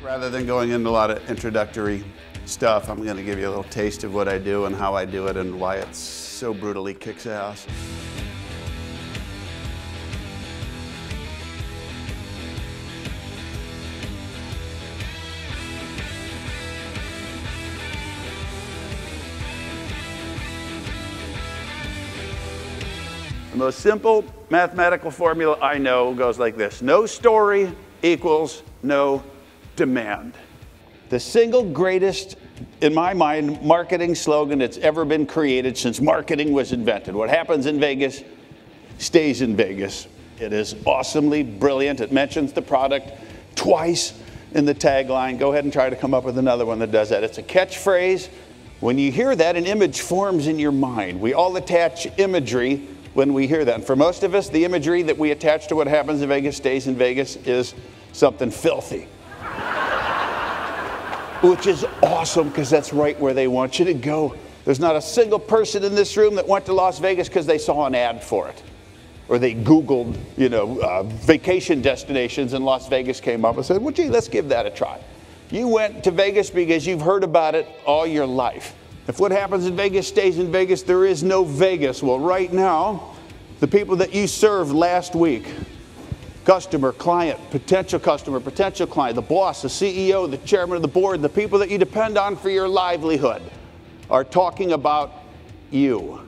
Rather than going into a lot of introductory stuff, I'm going to give you a little taste of what I do and how I do it and why it so brutally kicks ass. The most simple mathematical formula I know goes like this. No story equals no demand. The single greatest, in my mind, marketing slogan that's ever been created since marketing was invented. What happens in Vegas stays in Vegas. It is awesomely brilliant. It mentions the product twice in the tagline. Go ahead and try to come up with another one that does that. It's a catchphrase. When you hear that, an image forms in your mind. We all attach imagery when we hear that. And for most of us, the imagery that we attach to what happens in Vegas stays in Vegas is something filthy. Which is awesome, because that's right where they want you to go. There's not a single person in this room that went to Las Vegas because they saw an ad for it. Or they Googled, vacation destinations, and Las Vegas came up and said, well, gee, let's give that a try. You went to Vegas because you've heard about it all your life. If what happens in Vegas stays in Vegas, there is no Vegas. Well, right now, the people that you served last week, customer, client, potential client, the boss, the CEO, the chairman of the board, the people that you depend on for your livelihood are talking about you.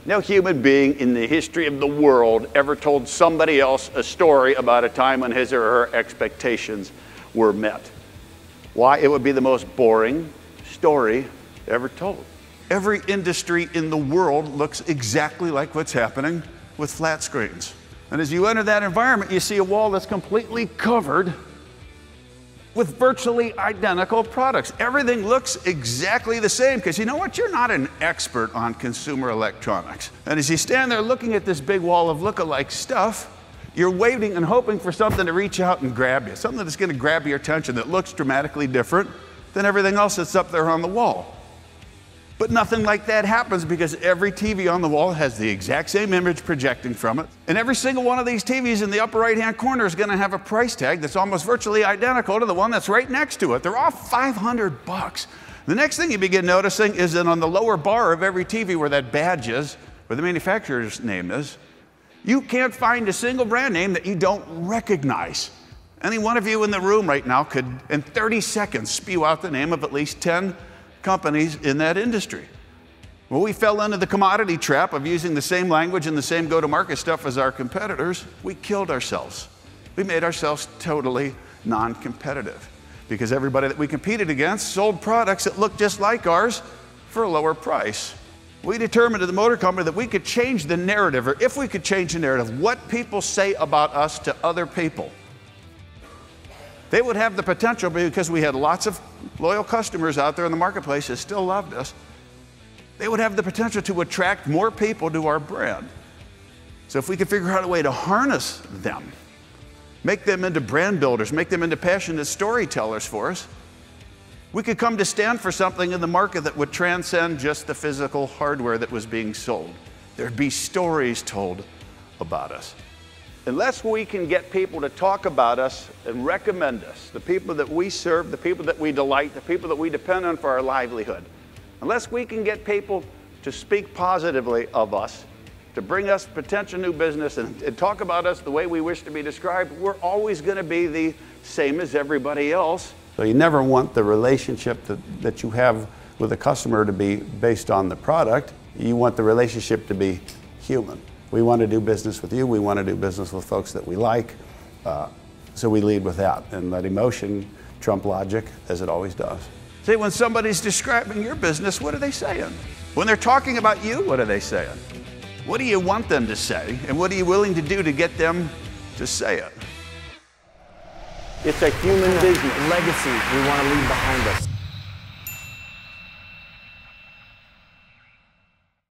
No human being in the history of the world ever told somebody else a story about a time when his or her expectations were met. Why? It would be the most boring story ever told. Every industry in the world looks exactly like what's happening with flat screens. And as you enter that environment, you see a wall that's completely covered with virtually identical products. Everything looks exactly the same, because you know what? You're not an expert on consumer electronics. And as you stand there looking at this big wall of look-alike stuff, you're waiting and hoping for something to reach out and grab you, something that's going to grab your attention that looks dramatically different than everything else that's up there on the wall. But nothing like that happens, because every TV on the wall has the exact same image projecting from it. And every single one of these TVs in the upper right-hand corner is going to have a price tag that's almost virtually identical to the one that's right next to it. They're all $500. The next thing you begin noticing is that on the lower bar of every TV, where that badge is, where the manufacturer's name is, you can't find a single brand name that you don't recognize. Any one of you in the room right now could, in 30 seconds, spew out the name of at least 10 companies in that industry. Well, we fell into the commodity trap of using the same language and the same go-to-market stuff as our competitors. We killed ourselves. We made ourselves totally non-competitive, because everybody that we competed against sold products that looked just like ours for a lower price. We determined at the motor company that we could change the narrative, or if we could change the narrative, what people say about us to other people. They would have the potential, because we had lots of loyal customers out there in the marketplace that still loved us. They would have the potential to attract more people to our brand. So if we could figure out a way to harness them, make them into brand builders, make them into passionate storytellers for us, we could come to stand for something in the market that would transcend just the physical hardware that was being sold. There'd be stories told about us. Unless we can get people to talk about us and recommend us, the people that we serve, the people that we delight, the people that we depend on for our livelihood, unless we can get people to speak positively of us, to bring us potential new business and talk about us the way we wish to be described, we're always going to be the same as everybody else. So you never want the relationship that you have with a customer to be based on the product. You want the relationship to be human. We want to do business with you. We want to do business with folks that we like. So we lead with that, and let emotion trump logic, as it always does. See, when somebody's describing your business, what are they saying? When they're talking about you, what are they saying? What do you want them to say, and what are you willing to do to get them to say it? It's a human business. Legacy we want to leave behind us.